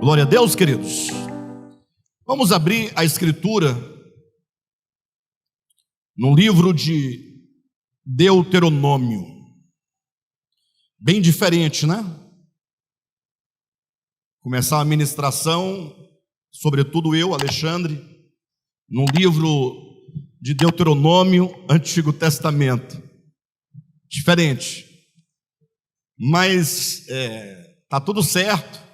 Glória a Deus, queridos. Vamos abrir a Escritura no livro de Deuteronômio. Bem diferente, né? Começar a ministração, sobretudo eu, Alexandre, no livro de Deuteronômio, Antigo Testamento. Diferente. Mas tá tudo certo.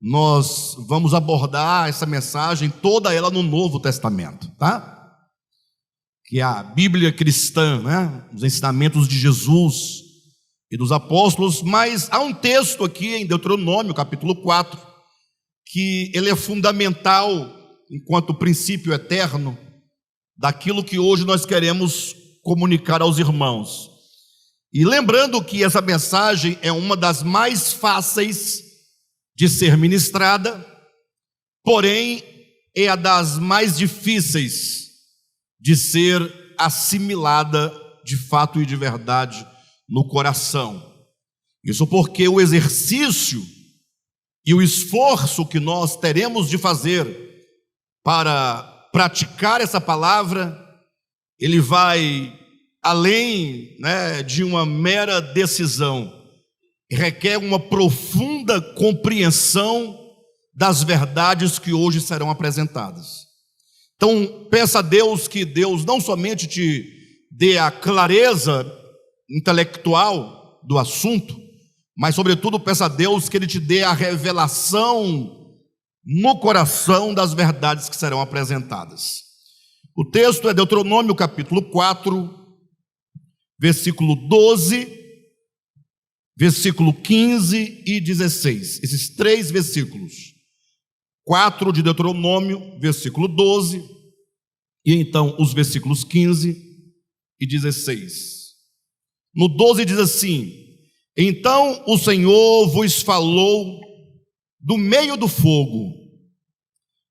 Nós vamos abordar essa mensagem, toda ela no Novo Testamento, tá? Que é a Bíblia cristã, né? Os ensinamentos de Jesus e dos apóstolos. Mas há um texto aqui em Deuteronômio, capítulo 4, que ele é fundamental enquanto princípio eterno daquilo que hoje nós queremos comunicar aos irmãos. E lembrando que essa mensagem é uma das mais fáceis de ser ministrada, porém é a das mais difíceis de ser assimilada de fato e de verdade no coração. Isso porque o exercício e o esforço que nós teremos de fazer para praticar essa palavra, ele vai além, de uma mera decisão. Requer uma profunda compreensão das verdades que hoje serão apresentadas. Então, peça a Deus que Deus não somente te dê a clareza intelectual do assunto, mas, sobretudo, peça a Deus que Ele te dê a revelação no coração das verdades que serão apresentadas. O texto é Deuteronômio, capítulo 4, versículo 12, versículo 15 e 16, esses três versículos, 4 de Deuteronômio, versículo 12, e então os versículos 15 e 16. No 12 diz assim: então o Senhor vos falou do meio do fogo,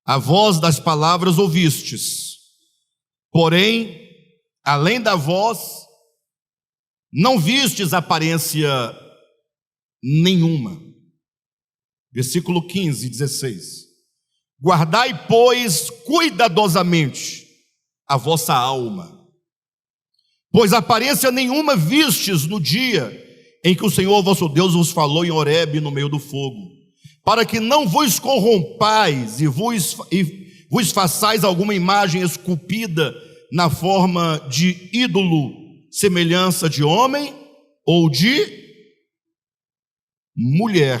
a voz das palavras ouvistes, porém, além da voz, não vistes aparência nenhuma. Versículo 15 e 16. Guardai, pois, cuidadosamente a vossa alma, pois aparência nenhuma vistes no dia em que o Senhor vosso Deus vos falou em Horebe no meio do fogo, para que não vos corrompais e vos façais alguma imagem esculpida na forma de ídolo, semelhança de homem ou de mulher.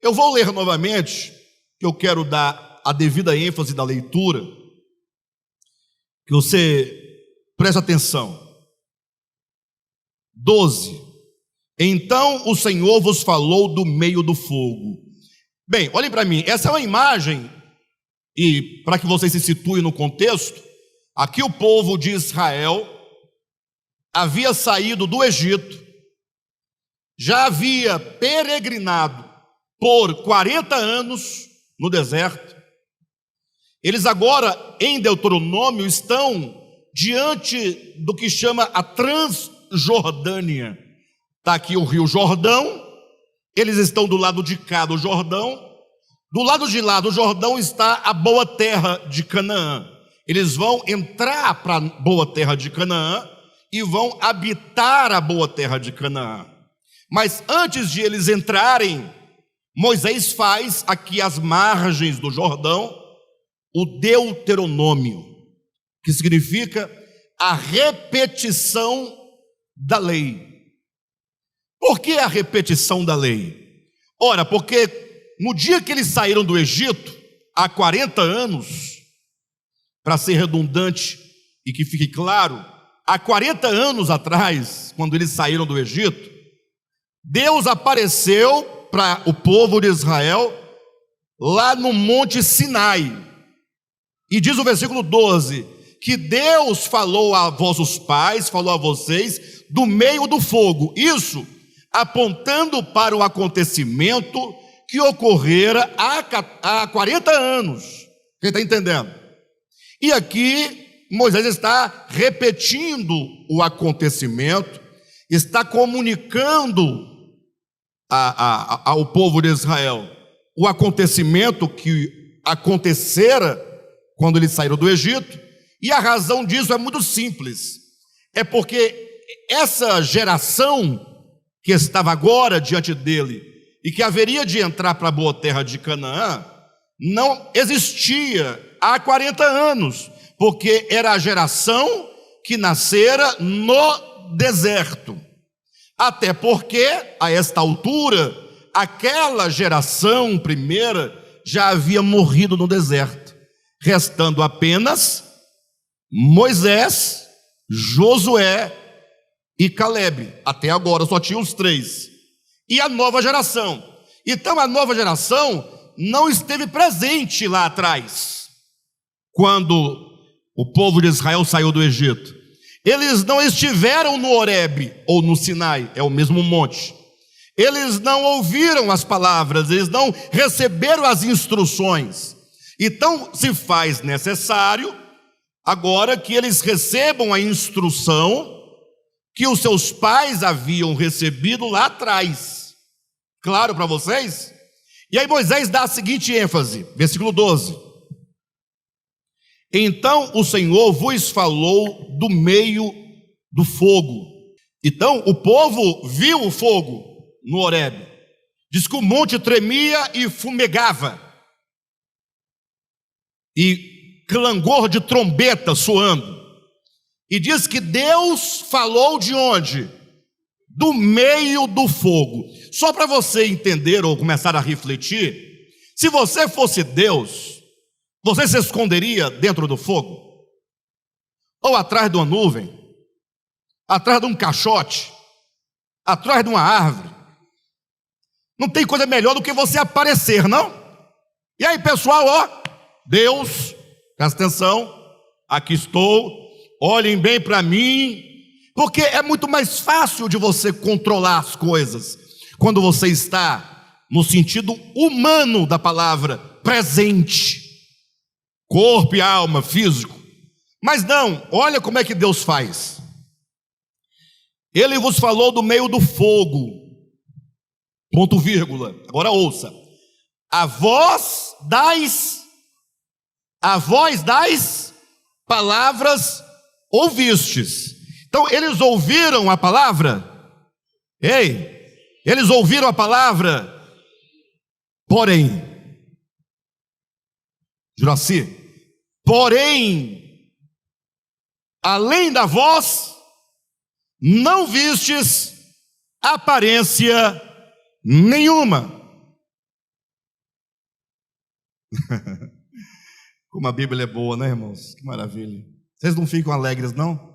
Eu vou ler novamente, que eu quero dar a devida ênfase da leitura, que você preste atenção. 12. Então o Senhor vos falou do meio do fogo. Bem, olhem para mim, essa é uma imagem, e para que vocês se situem no contexto, aqui o povo de Israel havia saído do Egito, já havia peregrinado por 40 anos no deserto. Eles agora, em Deuteronômio, estão diante do que chama a Transjordânia. Está aqui o rio Jordão, eles estão do lado de cá do Jordão, do lado de lá do Jordão está a boa terra de Canaã. Eles vão entrar para a boa terra de Canaã e vão habitar a boa terra de Canaã. Mas antes de eles entrarem, Moisés faz aqui às margens do Jordão o Deuteronômio, que significa a repetição da lei. Por que a repetição da lei? Ora, porque no dia que eles saíram do Egito, há 40 anos, para ser redundante e que fique claro, há 40 anos atrás, quando eles saíram do Egito, Deus apareceu para o povo de Israel lá no Monte Sinai. E diz o versículo 12, que Deus falou a vossos pais, falou a vocês, do meio do fogo. Isso apontando para o acontecimento que ocorrera há 40 anos. Quem está entendendo? E aqui Moisés está repetindo o acontecimento, está comunicando ao povo de Israel o acontecimento que acontecera quando eles saíram do Egito, e a razão disso é muito simples, é porque essa geração que estava agora diante dele, e que haveria de entrar para a boa terra de Canaã, não existia há 40 anos, porque era a geração que nascera no deserto, até porque, a esta altura, aquela geração primeira já havia morrido no deserto, restando apenas Moisés, Josué e Calebe. Até agora só tinha os três. E a nova geração. Então a nova geração não esteve presente lá atrás, quando o povo de Israel saiu do Egito. Eles não estiveram no Horebe ou no Sinai, é o mesmo monte. Eles não ouviram as palavras, eles não receberam as instruções. Então se faz necessário agora que eles recebam a instrução que os seus pais haviam recebido lá atrás. Claro para vocês? E aí Moisés dá a seguinte ênfase, versículo 12: então o Senhor vos falou do meio do fogo. Então o povo viu o fogo no Horebe. Diz que o monte tremia e fumegava, e clangor de trombeta soando. E diz que Deus falou de onde? Do meio do fogo. Só para você entender ou começar a refletir, se você fosse Deus, você se esconderia dentro do fogo? Ou atrás de uma nuvem? Atrás de um caixote? Atrás de uma árvore? Não tem coisa melhor do que você aparecer, não? E aí, pessoal, ó, Deus, presta atenção, aqui estou, olhem bem para mim, porque é muito mais fácil de você controlar as coisas quando você está no sentido humano da palavra, presente, corpo e alma, físico. Mas não, olha como é que Deus faz. Ele vos falou do meio do fogo, ponto vírgula, agora ouça, a voz das palavras ouvistes. Então eles ouviram a palavra, eles ouviram a palavra, porém, Juraci, porém, além da voz, não vistes aparência nenhuma. Como a Bíblia é boa, né, irmãos? Que maravilha. Vocês não ficam alegres, não?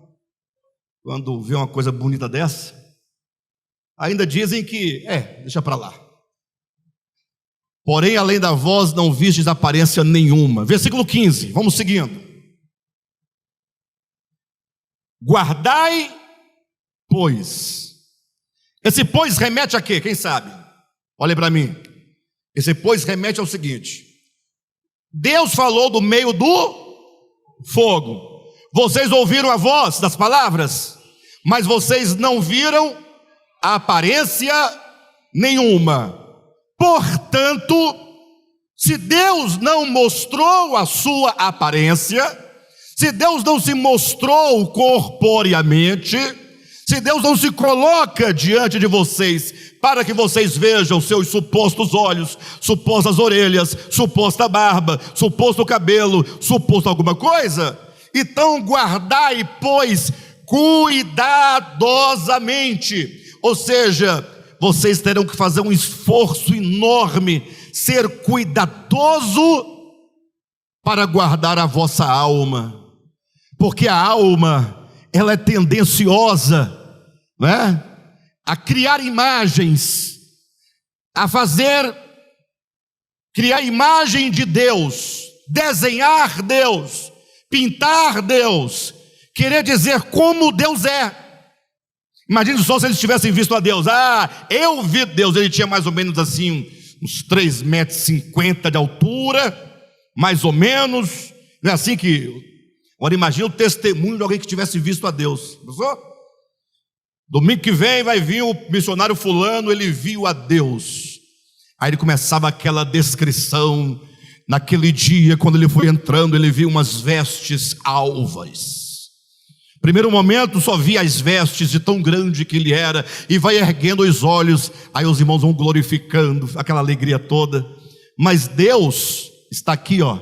Quando vê uma coisa bonita dessa? Ainda dizem que, deixa para lá. Porém, além da voz, não vistes aparência nenhuma. Versículo 15, vamos seguindo. Guardai, pois. Esse pois remete a quê? Quem sabe? Olhe para mim. Esse pois remete ao seguinte: Deus falou do meio do fogo. Vocês ouviram a voz das palavras, mas vocês não viram a aparência nenhuma. Portanto, se Deus não mostrou a sua aparência, se Deus não se mostrou corporeamente, se Deus não se coloca diante de vocês para que vocês vejam seus supostos olhos, supostas orelhas, suposta barba, suposto cabelo, suposto alguma coisa, então guardai, pois, cuidadosamente. Ou seja, vocês terão que fazer um esforço enorme, ser cuidadoso para guardar a vossa alma, porque a alma, ela é tendenciosa, né? A criar imagens, a criar imagem de Deus, desenhar Deus, pintar Deus, querer dizer como Deus é. Imagine só se eles tivessem visto a Deus. Eu vi Deus, ele tinha mais ou menos assim uns 3,50 metros de altura, mais ou menos. Não é assim que... Agora imagine o testemunho de alguém que tivesse visto a Deus. Pensou? Domingo que vem vai vir o missionário fulano, ele viu a Deus. Aí ele começava aquela descrição. Naquele dia, quando ele foi entrando, ele viu umas vestes alvas. Primeiro momento, só via as vestes de tão grande que ele era, e vai erguendo os olhos. Aí os irmãos vão glorificando, aquela alegria toda. Mas Deus está aqui, ó.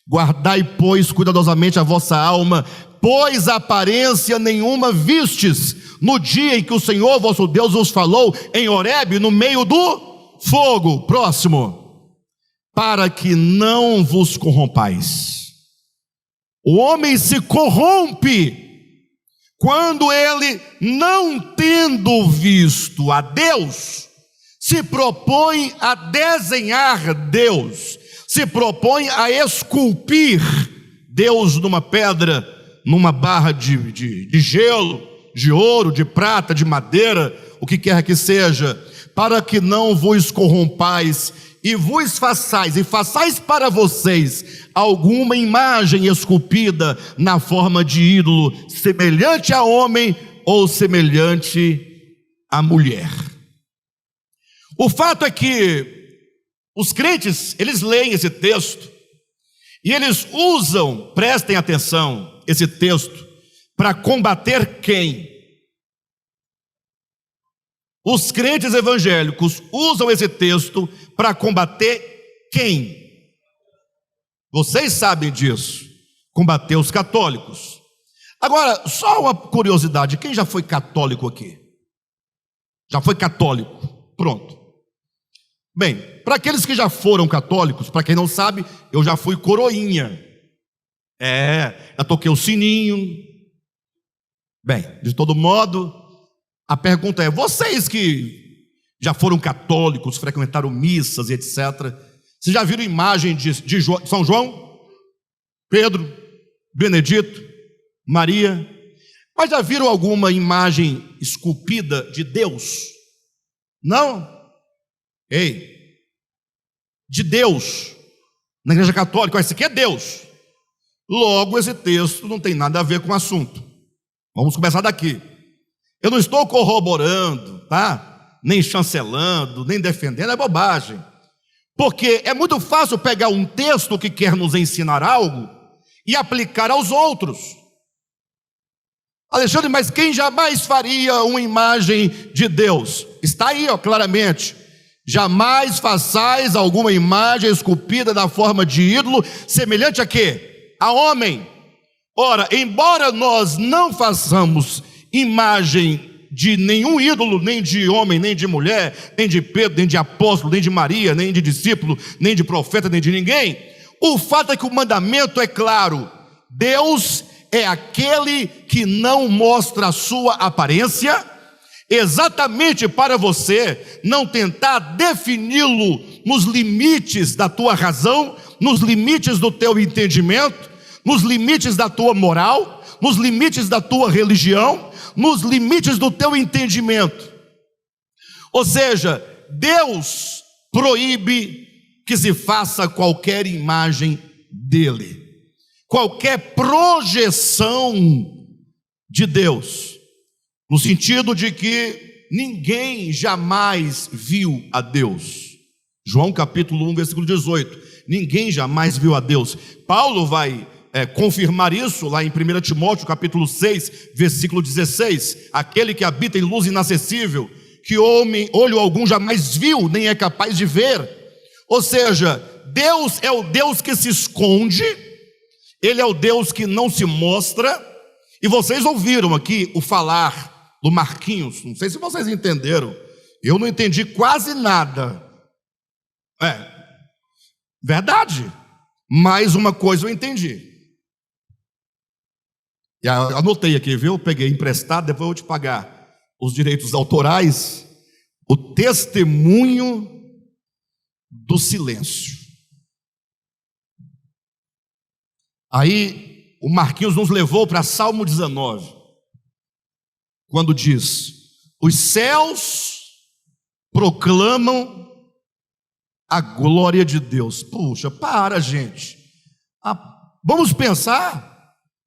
Guardai, pois, cuidadosamente a vossa alma, pois aparência nenhuma vistes no dia em que o Senhor vosso Deus vos falou em Horebe, no meio do fogo. Próximo. Para que não vos corrompais. O homem se corrompe quando ele, não tendo visto a Deus, se propõe a desenhar Deus, se propõe a esculpir Deus numa pedra, numa barra de gelo, de ouro, de prata, de madeira, o que quer que seja, para que não vos corrompais e vos façais para vocês alguma imagem esculpida na forma de ídolo, semelhante a homem ou semelhante a mulher. O fato é que os crentes, eles leem esse texto e eles usam, prestem atenção, esse texto para combater quem? Os crentes evangélicos usam esse texto para combater quem? Vocês sabem disso. Combater os católicos. Agora, só uma curiosidade: quem já foi católico aqui? Já foi católico? Pronto. Bem, para aqueles que já foram católicos, para quem não sabe, eu já fui coroinha. Já toquei o sininho. Bem, de todo modo, a pergunta é: vocês que já foram católicos, frequentaram missas e etc., vocês já viram imagem de São João, Pedro, Benedito, Maria? Mas já viram alguma imagem esculpida de Deus? Não? Ei, de Deus, na igreja católica, esse aqui é Deus. Logo, esse texto não tem nada a ver com o assunto. Vamos começar daqui. Eu não estou corroborando, tá? Nem chancelando, nem defendendo, é bobagem. Porque é muito fácil pegar um texto que quer nos ensinar algo e aplicar aos outros. Alexandre, mas quem jamais faria uma imagem de Deus? Está aí, ó, claramente. Jamais façais alguma imagem esculpida na forma de ídolo, semelhante a quê? A homem. Ora, embora nós não façamos imagem de nenhum ídolo, nem de homem, nem de mulher, nem de Pedro, nem de apóstolo, nem de Maria, nem de discípulo, nem de profeta, nem de ninguém, o fato é que o mandamento é claro: Deus é aquele que não mostra a sua aparência, exatamente para você não tentar defini-lo nos limites da tua razão, nos limites do teu entendimento, nos limites da tua moral, nos limites da tua religião, nos limites do teu entendimento. Ou seja, Deus proíbe que se faça qualquer imagem dele, qualquer projeção de Deus, no sentido de que ninguém jamais viu a Deus. João capítulo 1, versículo 18. Ninguém jamais viu a Deus. Paulo vai confirmar isso lá em 1 Timóteo capítulo 6, versículo 16. Aquele que habita em luz inacessível, que olho algum jamais viu, nem é capaz de ver. Ou seja, Deus é o Deus que se esconde, Ele é o Deus que não se mostra. E vocês ouviram aqui o falar do Marquinhos, não sei se vocês entenderam, eu não entendi quase nada. Verdade, mas uma coisa eu entendi. E anotei aqui, viu? Peguei emprestado, depois eu vou te pagar os direitos autorais. O testemunho do silêncio. Aí o Marquinhos nos levou para Salmo 19, quando diz: os céus proclamam a glória de Deus. Puxa, para, gente. Vamos pensar.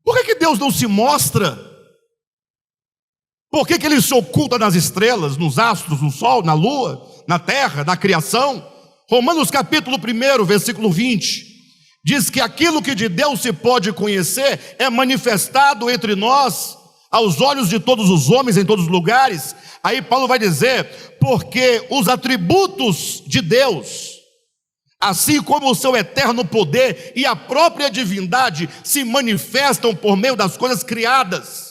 Por que Deus não se mostra? Por que ele se oculta nas estrelas, nos astros, no sol, na lua, na terra, na criação? Romanos capítulo 1, versículo 20, diz que aquilo que de Deus se pode conhecer é manifestado entre nós, aos olhos de todos os homens, em todos os lugares. Aí Paulo vai dizer, porque os atributos de Deus, assim como o seu eterno poder e a própria divindade, se manifestam por meio das coisas criadas.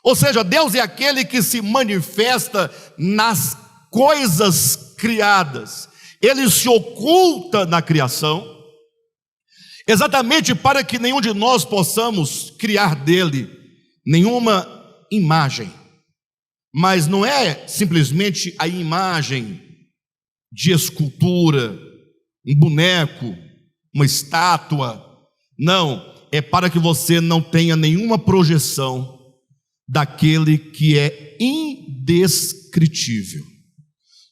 Ou seja, Deus é aquele que se manifesta nas coisas criadas. Ele se oculta na criação, exatamente para que nenhum de nós possamos criar dele nenhuma imagem. Mas não é simplesmente a imagem de escultura, um boneco, uma estátua. Não, é para que você não tenha nenhuma projeção daquele que é indescritível.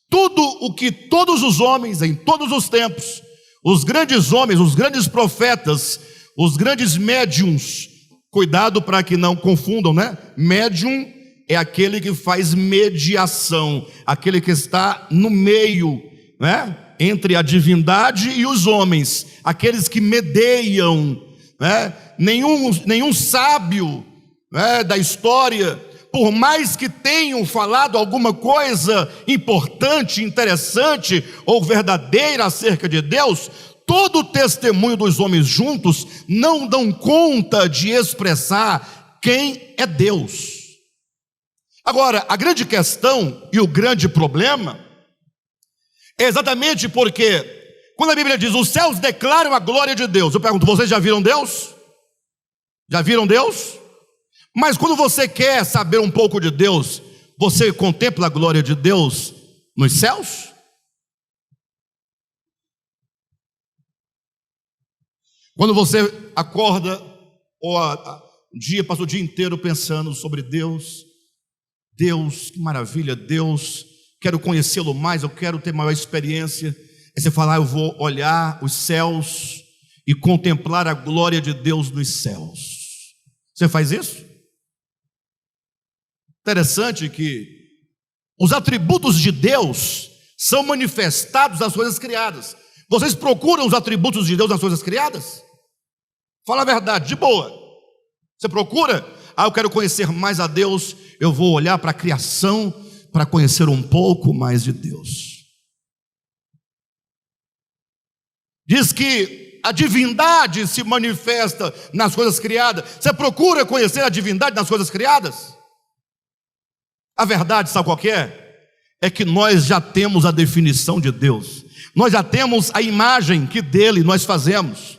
Tudo o que todos os homens, em todos os tempos, os grandes homens, os grandes profetas, os grandes médiuns, cuidado para que não confundam, né? Médium é aquele que faz mediação, aquele que está no meio, né? Entre a divindade e os homens, aqueles que medeiam, né? Nenhum sábio, né, da história, por mais que tenham falado alguma coisa importante, interessante ou verdadeira acerca de Deus, todo o testemunho dos homens juntos não dão conta de expressar quem é Deus. Agora, a grande questão e o grande problema é exatamente porque, quando a Bíblia diz, os céus declaram a glória de Deus, eu pergunto, vocês já viram Deus? Já viram Deus? Mas quando você quer saber um pouco de Deus, você contempla a glória de Deus nos céus? Quando você acorda, ou um dia, passa o dia inteiro pensando sobre Deus, Deus, que maravilha, Deus, quero conhecê-lo mais, eu quero ter maior experiência. Aí você fala, eu vou olhar os céus e contemplar a glória de Deus nos céus. Você faz isso? Interessante que os atributos de Deus são manifestados nas coisas criadas. Vocês procuram os atributos de Deus nas coisas criadas? Fala a verdade, de boa. Você procura? Eu quero conhecer mais a Deus, eu vou olhar para a criação para conhecer um pouco mais de Deus. Diz que a divindade se manifesta nas coisas criadas. Você procura conhecer a divindade nas coisas criadas? A verdade, sabe qual que é? É que nós já temos a definição de Deus. Nós já temos a imagem que dele nós fazemos.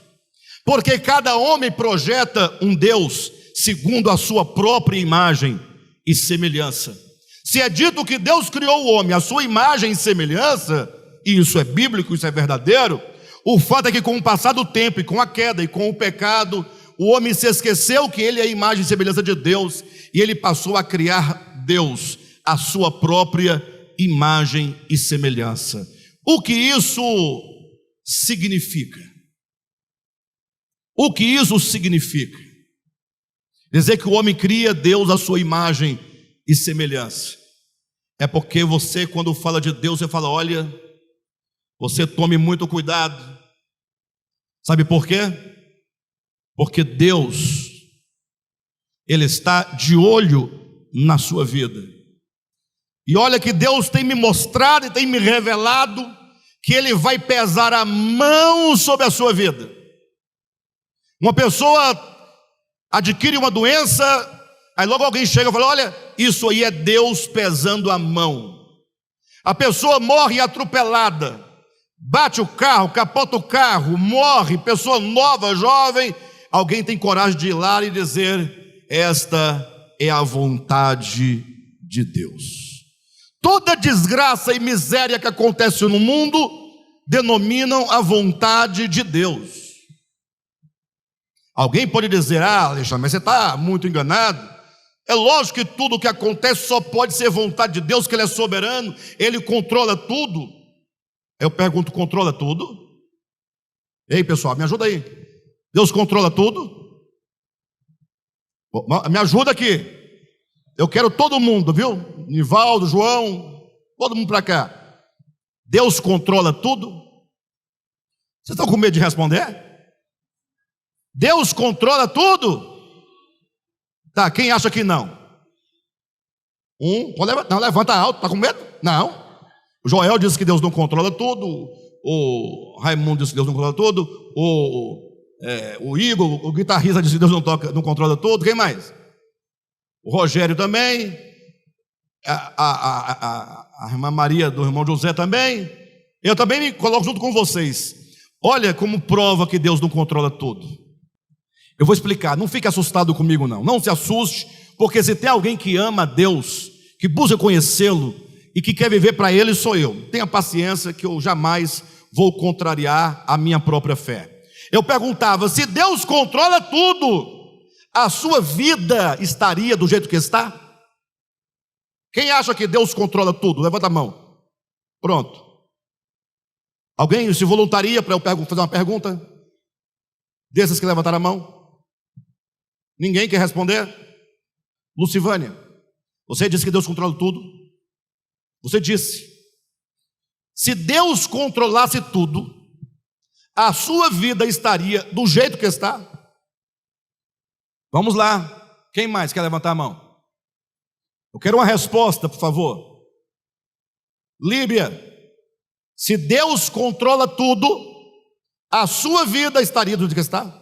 Porque cada homem projeta um Deus segundo a sua própria imagem e semelhança. Se é dito que Deus criou o homem à sua imagem e semelhança, e isso é bíblico, isso é verdadeiro, o fato é que com o passar do tempo e com a queda e com o pecado, o homem se esqueceu que ele é a imagem e semelhança de Deus, e ele passou a criar Deus, a sua própria imagem e semelhança. O que isso significa? O que isso significa? Dizer que o homem cria Deus à sua imagem e semelhança. É porque você, quando fala de Deus, você fala, olha, você tome muito cuidado. Sabe por quê? Porque Deus, Ele está de olho na sua vida. E olha que Deus tem me mostrado e tem me revelado que Ele vai pesar a mão sobre a sua vida. Uma pessoa adquire uma doença, aí logo alguém chega e fala, olha, isso aí é Deus pesando a mão. A pessoa morre atropelada, bate o carro, capota o carro, morre, pessoa nova, jovem, alguém tem coragem de ir lá e dizer, esta é a vontade de Deus. Toda desgraça e miséria que acontece no mundo denominam a vontade de Deus. Alguém pode dizer, Alexandre, mas você está muito enganado. É lógico que tudo o que acontece só pode ser vontade de Deus, que Ele é soberano, Ele controla tudo. Eu pergunto, controla tudo? Ei pessoal, me ajuda aí. Deus controla tudo? Me ajuda aqui. Eu quero todo mundo, viu? Nivaldo, João, todo mundo para cá. Deus controla tudo? Vocês estão com medo de responder? Deus controla tudo? Tá, quem acha que não? Não, levanta alto, está com medo? Não. O Joel disse que Deus não controla tudo. O Raimundo disse que Deus não controla tudo. O Igor, o guitarrista, disse que Deus não controla tudo. Quem mais? O Rogério também. A irmã Maria do irmão José também. Eu também me coloco junto com vocês. Olha como prova que Deus não controla tudo. Eu vou explicar, não fique assustado comigo não. Não se assuste, porque se tem alguém que ama a Deus, que busca conhecê-lo e que quer viver para Ele, sou eu. Tenha paciência que eu jamais vou contrariar a minha própria fé. Eu perguntava, se Deus controla tudo, a sua vida estaria do jeito que está? Quem acha que Deus controla tudo? Levanta a mão. Pronto. Alguém se voluntaria para eu fazer uma pergunta? Desses que levantaram a mão? Ninguém quer responder? Lucivânia, você disse que Deus controla tudo? Você disse. Se Deus controlasse tudo, a sua vida estaria do jeito que está? Vamos lá. Quem mais quer levantar a mão? Eu quero uma resposta, por favor. Líbia, se Deus controla tudo, a sua vida estaria do jeito que está?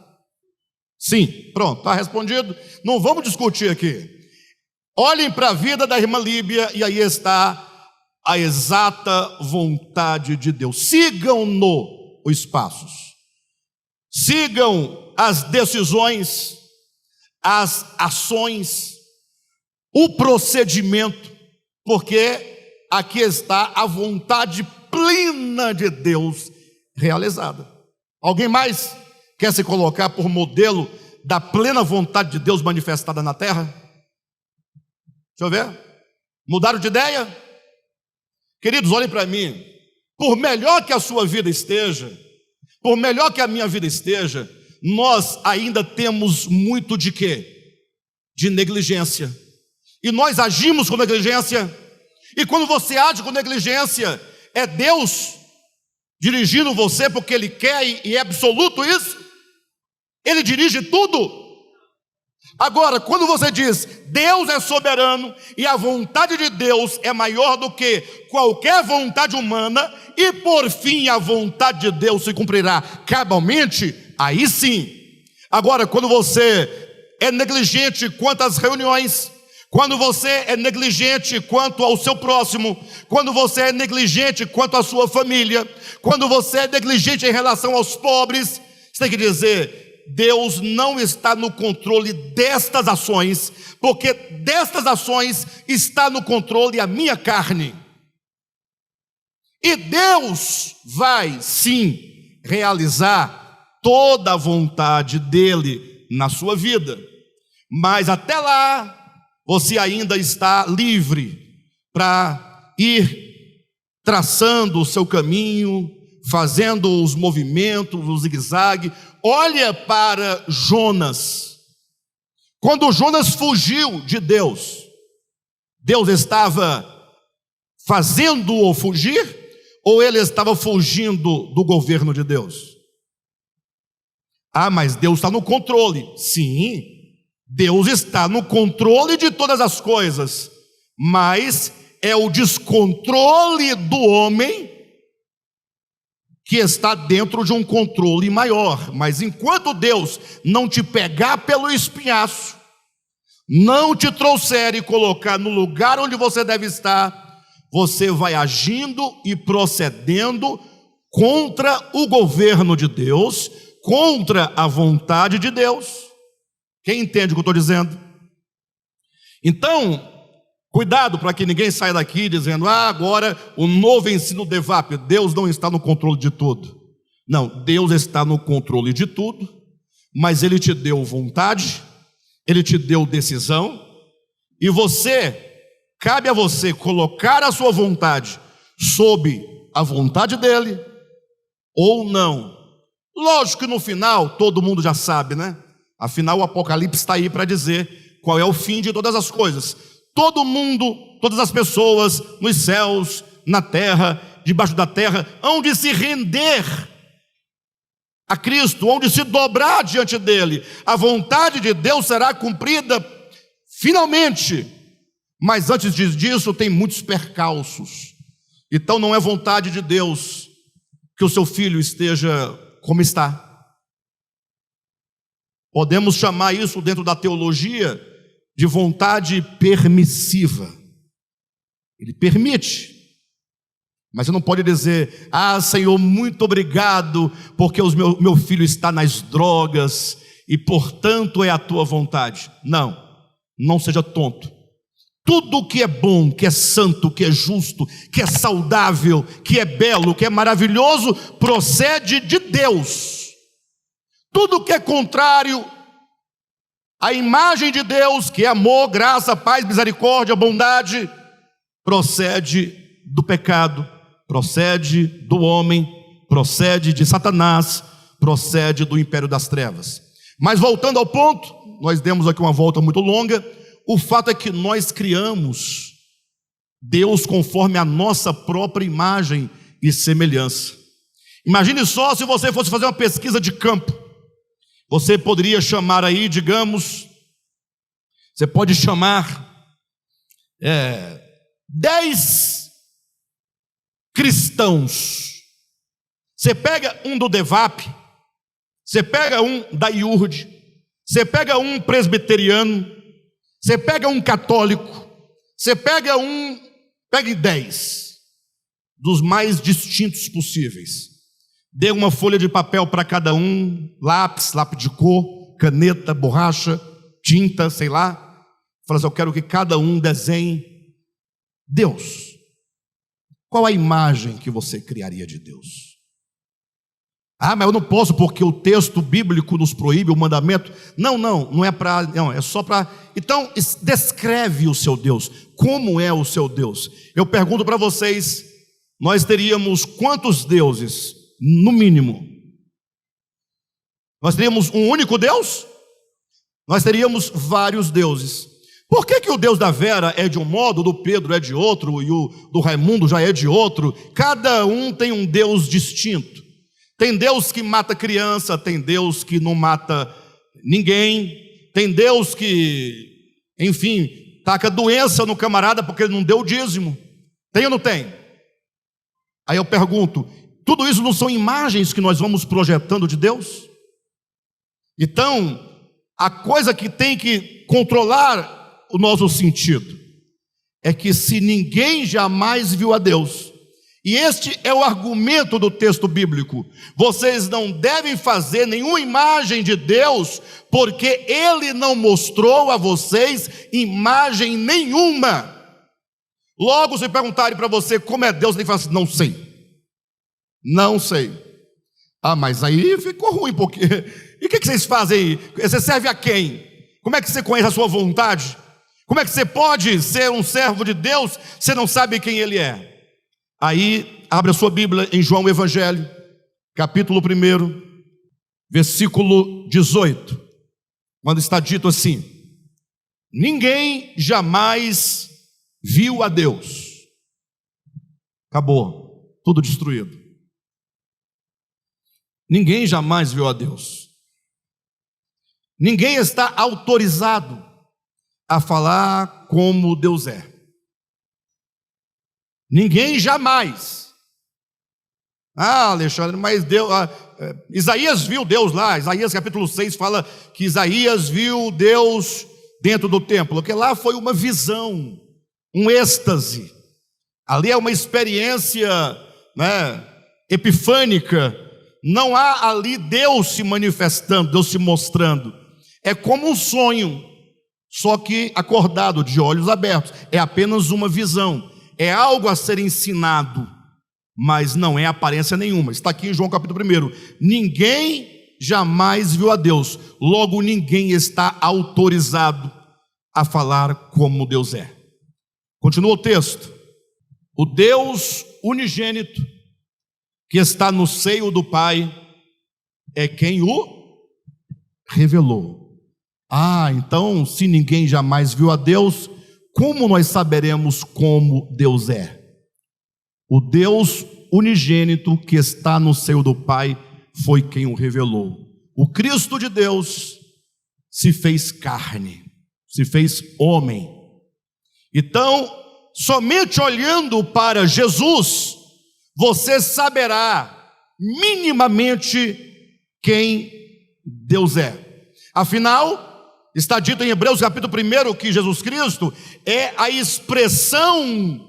Sim, pronto, está respondido. Não vamos discutir aqui. Olhem para a vida da irmã Líbia e aí está a exata vontade de Deus. Sigam os passos, sigam as decisões, as ações, o procedimento, porque aqui está a vontade plena de Deus realizada. Alguém mais quer se colocar por modelo da plena vontade de Deus manifestada na terra? Deixa eu ver. Mudaram de ideia? Queridos, olhem para mim. Por melhor que a sua vida esteja, por melhor que a minha vida esteja, nós ainda temos muito de quê? De negligência. E nós agimos com negligência. E quando você age com negligência, é Deus dirigindo você porque Ele quer e é absoluto isso? Ele dirige tudo. Agora, quando você diz Deus é soberano e a vontade de Deus é maior do que qualquer vontade humana, e por fim a vontade de Deus se cumprirá cabalmente, aí sim. Agora, quando você é negligente quanto às reuniões, quando você é negligente quanto ao seu próximo, quando você é negligente quanto à sua família, quando você é negligente em relação aos pobres, você tem que dizer: Deus não está no controle destas ações, porque destas ações está no controle a minha carne. E Deus vai sim realizar toda a vontade dele na sua vida, mas até lá você ainda está livre para ir traçando o seu caminho, fazendo os movimentos, o zigue-zague. Olha para Jonas. Quando Jonas fugiu de Deus, Deus estava fazendo-o fugir, ou ele estava fugindo do governo de Deus? Ah, mas Deus está no controle. Sim, Deus está no controle de todas as coisas, mas é o descontrole do homem que está dentro de um controle maior. Mas enquanto Deus não te pegar pelo espinhaço, não te trouxer e colocar no lugar onde você deve estar, você vai agindo e procedendo contra o governo de Deus, contra a vontade de Deus. Quem entende o que eu estou dizendo? Então, cuidado para que ninguém saia daqui dizendo: agora o novo ensino DEVAP. Deus não está no controle de tudo. Não, Deus está no controle de tudo, mas Ele te deu vontade, Ele te deu decisão, e cabe a você colocar a sua vontade sob a vontade dEle, ou não. Lógico que no final, todo mundo já sabe, né? Afinal o Apocalipse está aí para dizer qual é o fim de todas as coisas. Todo mundo, todas as pessoas nos céus, na terra, debaixo da terra, hão de se render a Cristo, hão de se dobrar diante dele. A vontade de Deus será cumprida finalmente. Mas antes disso tem muitos percalços. Então não é vontade de Deus que o seu filho esteja como está. Podemos chamar isso dentro da teologia de vontade permissiva. Ele permite, mas você não pode dizer: ah, Senhor, muito obrigado, porque meu filho está nas drogas e portanto é a tua vontade. Não, não seja tonto. Tudo que é bom, que é santo, que é justo, que é saudável, que é belo, que é maravilhoso, procede de Deus. Tudo que é contrário à imagem de Deus, que é amor, graça, paz, misericórdia, bondade, procede do pecado, procede do homem, procede de Satanás, procede do império das trevas. Mas voltando ao ponto, nós demos aqui uma volta muito longa. O fato é que nós criamos Deus conforme a nossa própria imagem e semelhança. Imagine só se você fosse fazer uma pesquisa de campo. Você poderia chamar aí, digamos, você pode chamar 10 cristãos. Você pega um do DEVAP, você pega um da IURD, você pega um presbiteriano, você pega um católico, você pegue 10 dos mais distintos possíveis. Dê uma folha de papel para cada um, lápis de cor, caneta, borracha, tinta, sei lá. Fala assim: eu quero que cada um desenhe Deus. Qual a imagem que você criaria de Deus? Ah, mas eu não posso porque o texto bíblico nos proíbe, o mandamento. Não é para, não, é só para. Então, descreve o seu Deus. Como é o seu Deus? Eu pergunto para vocês, nós teríamos quantos deuses? No mínimo. Nós teríamos um único Deus? Nós teríamos vários deuses. Por que o Deus da Vera é de um modo, o do Pedro é de outro, e o do Raimundo já é de outro? Cada um tem um Deus distinto. Tem Deus que mata criança, tem Deus que não mata ninguém, tem Deus que, enfim, taca doença no camarada porque ele não deu o dízimo. Tem ou não tem? Aí eu pergunto: tudo isso não são imagens que nós vamos projetando de Deus? Então, a coisa que tem que controlar o nosso sentido é que se ninguém jamais viu a Deus, e este é o argumento do texto bíblico, vocês não devem fazer nenhuma imagem de Deus, porque Ele não mostrou a vocês imagem nenhuma. Logo, se perguntarem para você como é Deus, você tem que falar assim: não sei. Ah, mas aí ficou ruim, porque... E o que vocês fazem aí? Você serve a quem? Como é que você conhece a sua vontade? Como é que você pode ser um servo de Deus, se não sabe quem Ele é? Aí, abre a sua Bíblia em João Evangelho, capítulo 1, versículo 18, quando está dito assim: ninguém jamais viu a Deus. Acabou, tudo destruído. Ninguém jamais viu a Deus. Ninguém está autorizado a falar como Deus é. Ninguém jamais. Ah, Alexandre, mas Deus, Isaías viu Deus lá. Isaías capítulo 6 fala que Isaías viu Deus dentro do templo, porque lá foi uma visão, um êxtase. Ali é uma experiência, epifânica. Não há ali Deus se manifestando, Deus se mostrando. É como um sonho, só que acordado, de olhos abertos. É apenas uma visão. É algo a ser ensinado, mas não é aparência nenhuma. Está aqui em João capítulo 1. Ninguém jamais viu a Deus, logo ninguém está autorizado a falar como Deus é. Continua o texto: o Deus unigênito, que está no seio do Pai, é quem o revelou. Ah, então se ninguém jamais viu a Deus, como nós saberemos como Deus é? O Deus unigênito que está no seio do Pai foi quem o revelou. O Cristo de Deus se fez carne, se fez homem. Então, somente olhando para Jesus, você saberá minimamente quem Deus é. Afinal, está dito em Hebreus capítulo 1 que Jesus Cristo é a expressão,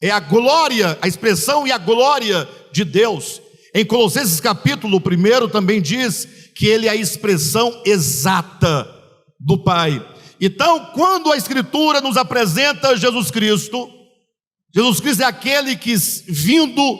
é a glória, a expressão e a glória de Deus. Em Colossenses capítulo 1 também diz que ele é a expressão exata do Pai. Então, quando a Escritura nos apresenta Jesus Cristo é aquele que, vindo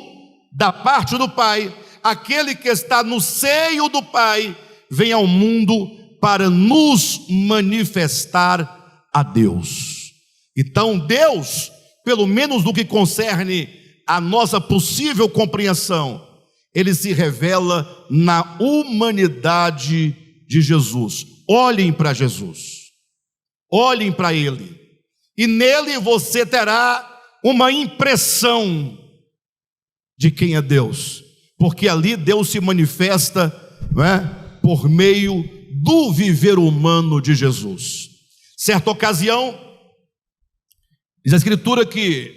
da parte do Pai, aquele que está no seio do Pai, vem ao mundo para nos manifestar a Deus. Então Deus, pelo menos no que concerne a nossa possível compreensão, ele se revela na humanidade de Jesus. Olhem para Jesus, olhem para ele, e nele você terá uma impressão de quem é Deus, porque ali Deus se manifesta, não é, por meio do viver humano de Jesus. Certa ocasião, diz a Escritura que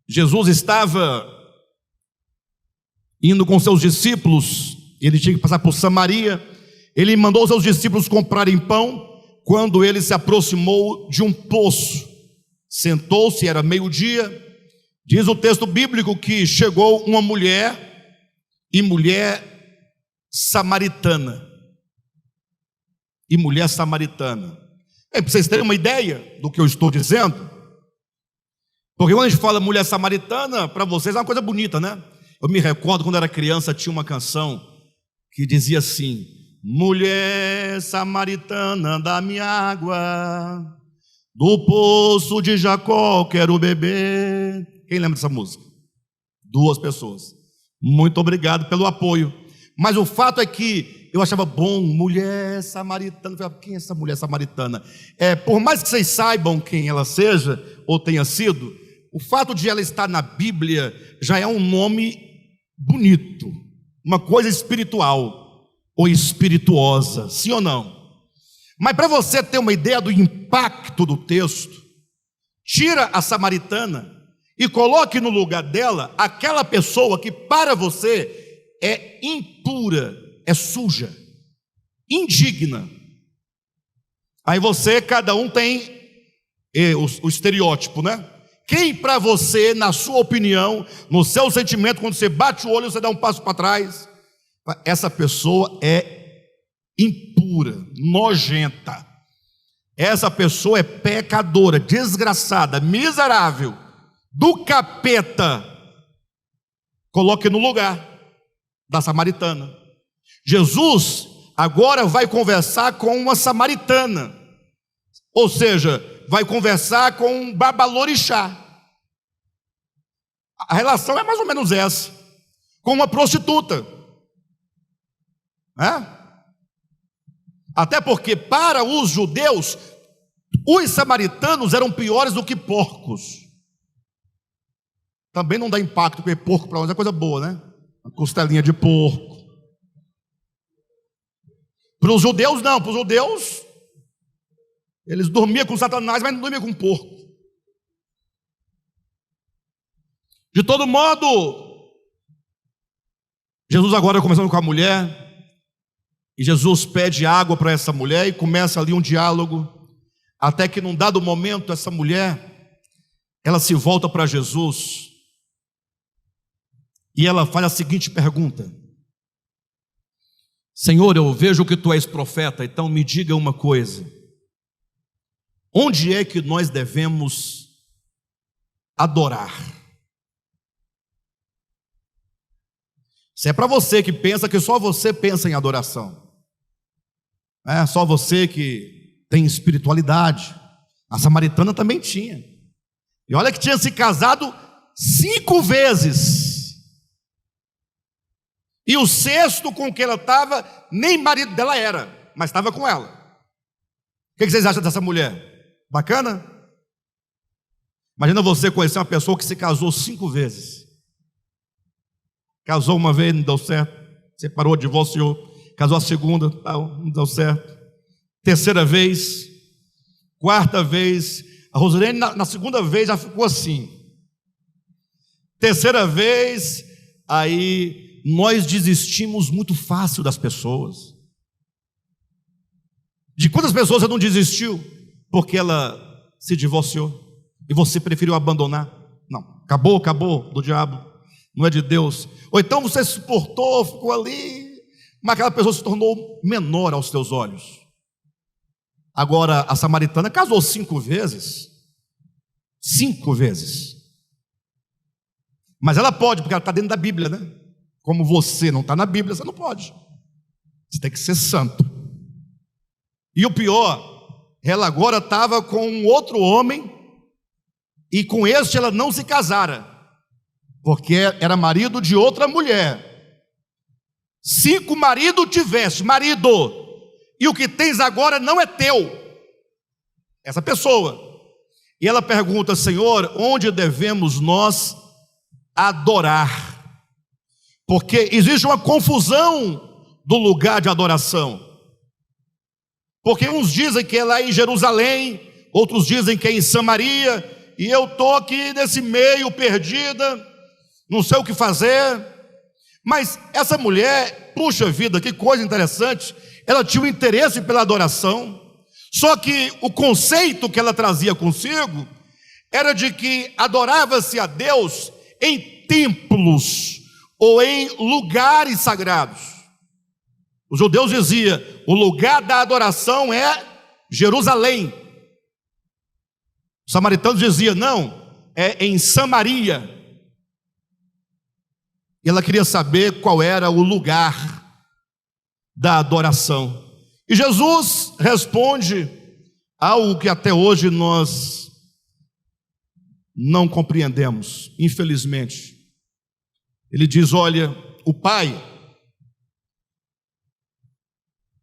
Jesus estava indo com seus discípulos, ele tinha que passar por Samaria, ele mandou seus discípulos comprarem pão. Quando ele se aproximou de um poço, sentou-se, era meio-dia. Diz o texto bíblico que chegou uma mulher, e mulher samaritana. Para vocês terem uma ideia do que eu estou dizendo, porque quando a gente fala mulher samaritana, para vocês é uma coisa bonita, né? Eu me recordo quando era criança, tinha uma canção que dizia assim: mulher samaritana, dá-me água, do poço de Jacó quero beber. Quem lembra dessa música? 2 pessoas. Muito obrigado pelo apoio. Mas o fato é que eu achava bom, mulher samaritana. Eu falei, quem é essa mulher samaritana? Por mais que vocês saibam quem ela seja, ou tenha sido, o fato de ela estar na Bíblia já é um nome bonito, uma coisa espiritual, ou espirituosa, sim ou não? Mas para você ter uma ideia do impacto do texto, tira a samaritana e coloque no lugar dela aquela pessoa que para você é impura, é suja, indigna. Aí você, cada um tem o estereótipo, né? Quem para você, na sua opinião, no seu sentimento, quando você bate o olho, você dá um passo para trás, essa pessoa é impura, nojenta, essa pessoa é pecadora, desgraçada, miserável, do capeta. Coloque no lugar da samaritana. Jesus agora vai conversar com uma samaritana, ou seja, vai conversar com um babalorixá. A relação é mais ou menos essa, com uma prostituta, até porque para os judeus, os samaritanos eram piores do que porcos. Também não dá impacto, porque porco para nós é coisa boa, né? Uma costelinha de porco. Para os judeus não, para os judeus eles dormiam com Satanás, mas não dormiam com porco. De todo modo, Jesus agora conversando com a mulher, e Jesus pede água para essa mulher, e começa ali um diálogo, até que num dado momento, essa mulher, ela se volta para Jesus, e ela faz a seguinte pergunta: Senhor, eu vejo que tu és profeta, então me diga uma coisa, onde é que nós devemos adorar? Se é para você que pensa que só você pensa em adoração, só você que tem espiritualidade, a samaritana também tinha, e olha que tinha se casado 5 vezes, e o 6º com que ela estava, nem marido dela era, mas estava com ela. O que vocês acham dessa mulher? Bacana? Imagina você conhecer uma pessoa que se casou 5 vezes. Casou uma vez, não deu certo. Separou, divorciou. Casou a segunda, não deu certo. Terceira vez. Quarta vez. A Rosilene na segunda vez já ficou assim. Terceira vez, aí nós desistimos muito fácil das pessoas. De quantas pessoas você não desistiu porque ela se divorciou e você preferiu abandonar? Não, acabou do diabo, não é de Deus. Ou então você suportou, ficou ali, mas aquela pessoa se tornou menor aos teus olhos. Agora a samaritana casou 5 vezes. 5 vezes. Mas ela pode, porque ela está dentro da Bíblia, né? Como você não está na Bíblia, você não pode. Você tem que ser santo. E o pior, ela agora estava com um outro homem, e com este ela não se casara, porque era marido de outra mulher. 5 maridos tiveste, marido, e o que tens agora não é teu, essa pessoa. E ela pergunta: Senhor, onde devemos nós adorar? Porque existe uma confusão do lugar de adoração. Porque uns dizem que é lá em Jerusalém, outros dizem que é em Samaria, e eu estou aqui nesse meio perdida, não sei o que fazer. Mas essa mulher, puxa vida, que coisa interessante, ela tinha um interesse pela adoração, só que o conceito que ela trazia consigo era de que adorava-se a Deus em templos ou em lugares sagrados. Os judeus diziam: o lugar da adoração é Jerusalém. Os samaritanos diziam: não, é em Samaria. E ela queria saber qual era o lugar da adoração. E Jesus responde algo que até hoje nós não compreendemos, infelizmente. Ele diz: olha, o Pai,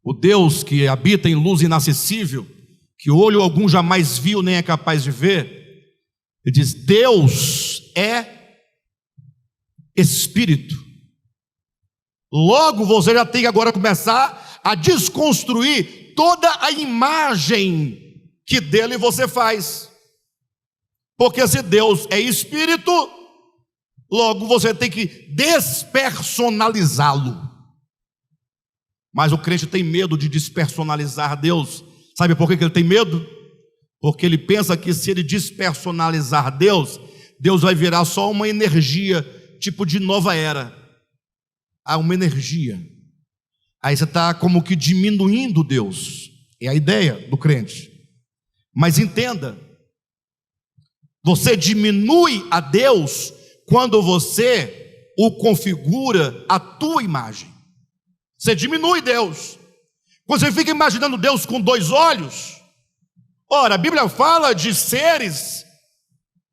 o Deus que habita em luz inacessível, que olho algum jamais viu nem é capaz de ver, ele diz: Deus é Espírito. Logo você já tem que agora começar a desconstruir toda a imagem que dele você faz. Porque se Deus é Espírito, logo você tem que despersonalizá-lo. Mas o crente tem medo de despersonalizar Deus. Sabe por que ele tem medo? Porque ele pensa que se ele despersonalizar Deus, Deus vai virar só uma energia, tipo de nova era. Uma energia. Aí você está como que diminuindo Deus. É a ideia do crente. Mas entenda, você diminui a Deus quando você o configura à tua imagem. Você diminui Deus. Quando você fica imaginando Deus com 2 olhos, ora, a Bíblia fala de seres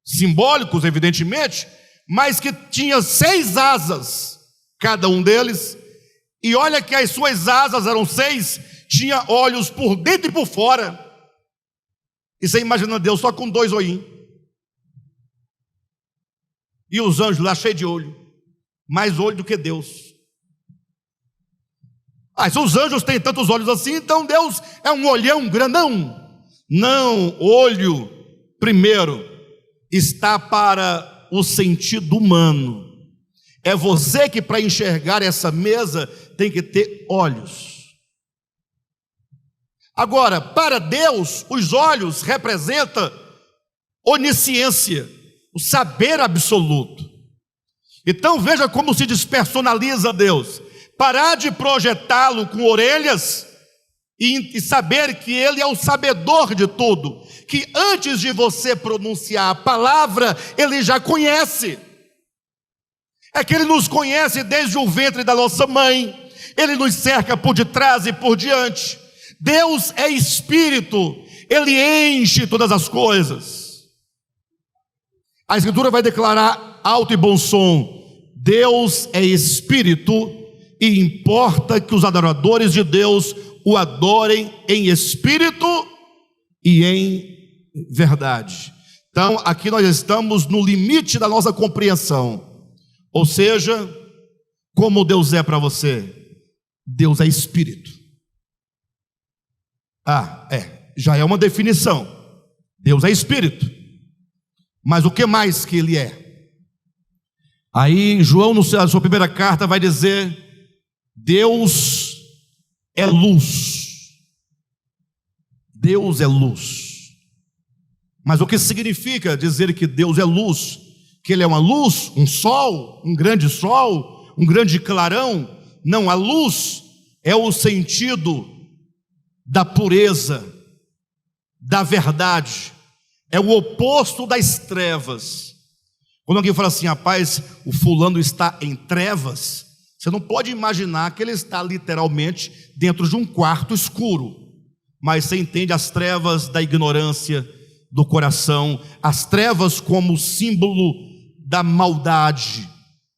simbólicos, evidentemente, mas que tinha 6 asas, cada um deles, e olha que as suas asas eram 6, tinha olhos por dentro e por fora, e você imagina Deus só com 2 olhinhos, e os anjos lá cheios de olho, mais olho do que Deus. Se os anjos têm tantos olhos assim, então Deus é um olhão grandão. Não, olho, primeiro, está para o sentido humano. É você que, para enxergar essa mesa, tem que ter olhos. Agora, para Deus, os olhos representam onisciência, o saber absoluto. Então veja como se despersonaliza Deus. Parar de projetá-lo com orelhas e saber que Ele é o sabedor de tudo, que antes de você pronunciar a palavra, Ele já conhece. É que Ele nos conhece desde o ventre da nossa mãe, Ele nos cerca por detrás e por diante. Deus é Espírito, Ele enche todas as coisas. A Escritura vai declarar alto e bom som: Deus é Espírito, e importa que os adoradores de Deus o adorem em espírito e em verdade. Então, aqui nós estamos no limite da nossa compreensão. Ou seja, como Deus é para você? Deus é espírito. Já é uma definição. Deus é espírito. Mas o que mais que ele é? Aí João, na sua primeira carta, vai dizer: Deus é luz. Deus é luz. Mas o que significa dizer que Deus é luz? Que ele é uma luz, um sol, um grande clarão? Não, a luz é o sentido da pureza, da verdade, é o oposto das trevas. Quando alguém fala assim: rapaz, o fulano está em trevas, você não pode imaginar que ele está literalmente dentro de um quarto escuro, mas você entende as trevas da ignorância do coração, as trevas como símbolo da maldade,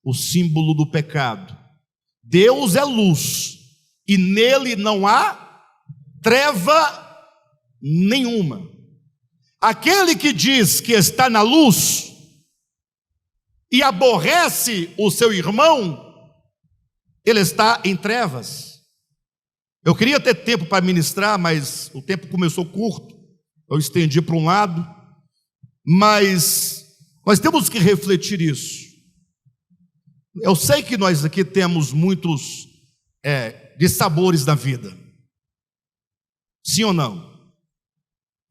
o símbolo do pecado. Deus é luz, e nele não há treva nenhuma. Aquele que diz que está na luz e aborrece o seu irmão, ele está em trevas. Eu queria ter tempo para ministrar, mas o tempo começou curto, eu estendi para um lado, mas nós temos que refletir isso. Eu sei que nós aqui temos muitos dissabores da vida, sim ou não?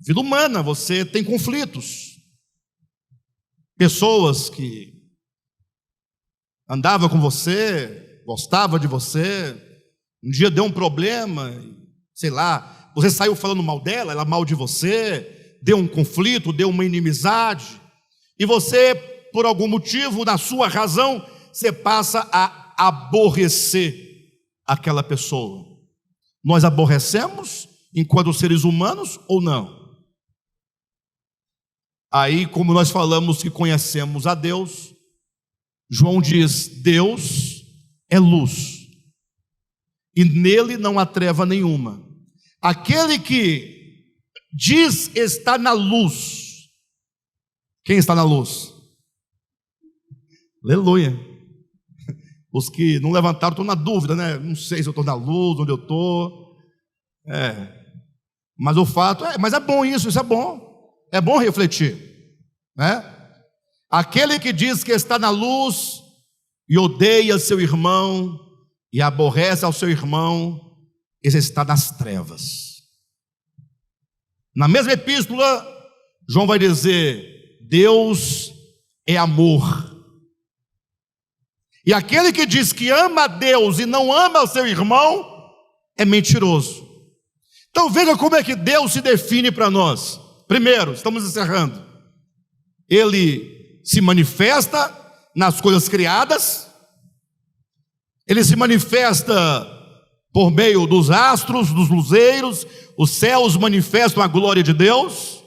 Vida humana, você tem conflitos, pessoas que andavam com você, gostavam de você, um dia deu um problema, sei lá, você saiu falando mal dela, ela mal de você, deu um conflito, deu uma inimizade, e você, por algum motivo, na sua razão, você passa a aborrecer aquela pessoa. Nós aborrecemos enquanto seres humanos ou não? Aí, como nós falamos que conhecemos a Deus, João diz: Deus é luz, e nele não há treva nenhuma. Aquele que diz estar na luz, quem está na luz? Aleluia. Os que não levantaram estão na dúvida, né? Não sei se eu estou na luz, onde eu estou. Mas o fato mas é bom isso é bom. É bom refletir, né? Aquele que diz que está na luz e odeia seu irmão e aborrece ao seu irmão, esse está nas trevas. Na mesma epístola, João vai dizer: Deus é amor. E aquele que diz que ama a Deus e não ama o seu irmão é mentiroso. Então veja como é que Deus se define para nós. Primeiro, estamos encerrando. Ele se manifesta nas coisas criadas. Ele se manifesta por meio dos astros, dos luzeiros. Os céus manifestam a glória de Deus,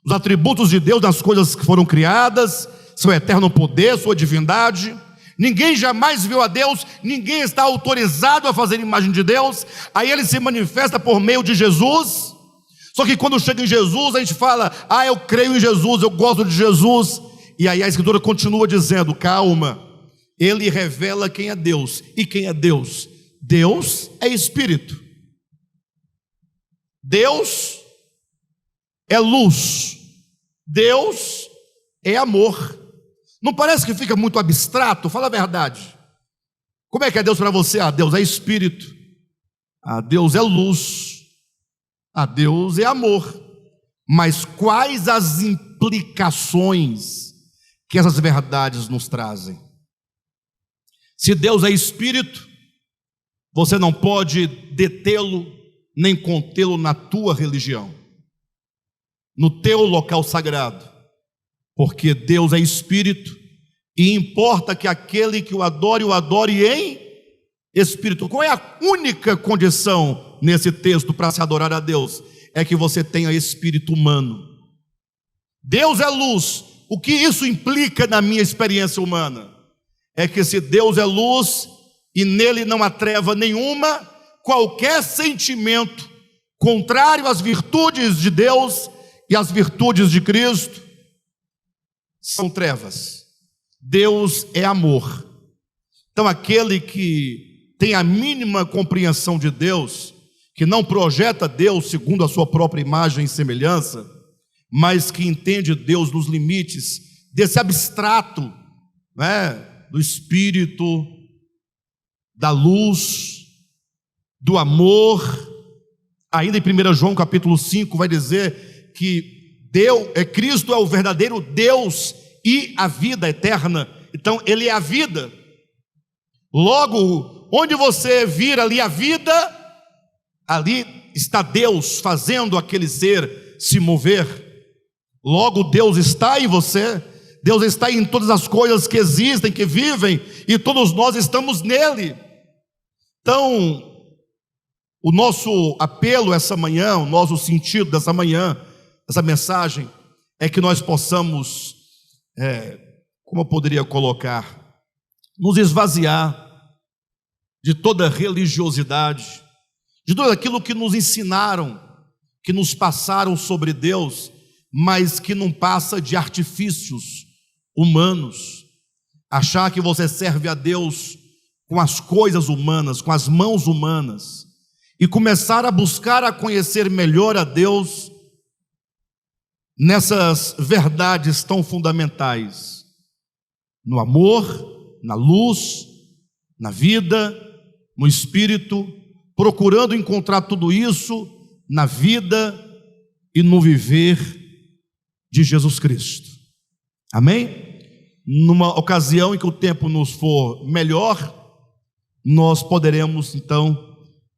os atributos de Deus nas coisas que foram criadas, seu eterno poder, sua divindade. Ninguém jamais viu a Deus, ninguém está autorizado a fazer imagem de Deus. Aí ele se manifesta por meio de Jesus. Só que quando chega em Jesus, a gente fala: eu creio em Jesus, eu gosto de Jesus. E aí a Escritura continua dizendo: calma, ele revela quem é Deus. E quem é Deus? Deus é Espírito. Deus é luz. Deus é amor. Não parece que fica muito abstrato? Fala a verdade. Como é que é Deus para você? Deus é Espírito. Deus é luz. Deus é amor. Mas quais as implicações que essas verdades nos trazem? Se Deus é Espírito, você não pode detê-lo nem contê-lo na tua religião, no teu local sagrado, porque Deus é Espírito e importa que aquele que o adore em Espírito. Qual é a única condição nesse texto para se adorar a Deus? É que você tenha espírito humano. Deus é luz. O que isso implica na minha experiência humana? É que se Deus é luz e nele não há treva nenhuma, qualquer sentimento contrário às virtudes de Deus e às virtudes de Cristo são trevas. Deus é amor. Então aquele que tem a mínima compreensão de Deus, que não projeta Deus segundo a sua própria imagem e semelhança, mas que entende Deus nos limites desse abstrato, né, do Espírito, da luz, do amor. Ainda em 1 João capítulo 5 vai dizer que Cristo é o verdadeiro Deus e a vida eterna. Então Ele é a vida. Logo, onde você vir ali a vida, ali está Deus fazendo aquele ser se mover. Logo, Deus está em você, Deus está em todas as coisas que existem, que vivem, e todos nós estamos nele. Então, o nosso apelo essa manhã, o nosso sentido dessa manhã, essa mensagem, é que nós possamos, como eu poderia colocar, nos esvaziar de toda religiosidade, de tudo aquilo que nos ensinaram, que nos passaram sobre Deus, mas que não passa de artifícios humanos. Achar que você serve a Deus com as coisas humanas, com as mãos humanas, e começar a buscar a conhecer melhor a Deus nessas verdades tão fundamentais, no amor, na luz, na vida, no Espírito, procurando encontrar tudo isso na vida e no viver de Jesus Cristo. Amém? Numa ocasião em que o tempo nos for melhor, nós poderemos então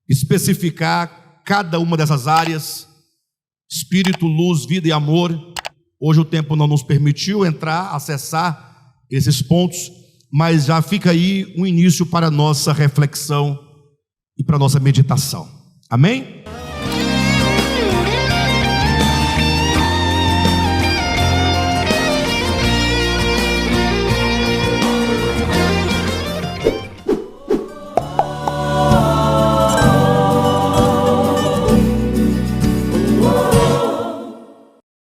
especificar cada uma dessas áreas: Espírito, luz, vida e amor. Hoje o tempo não nos permitiu entrar, acessar esses pontos, mas já fica aí um início para a nossa reflexão e para a nossa meditação. Amém?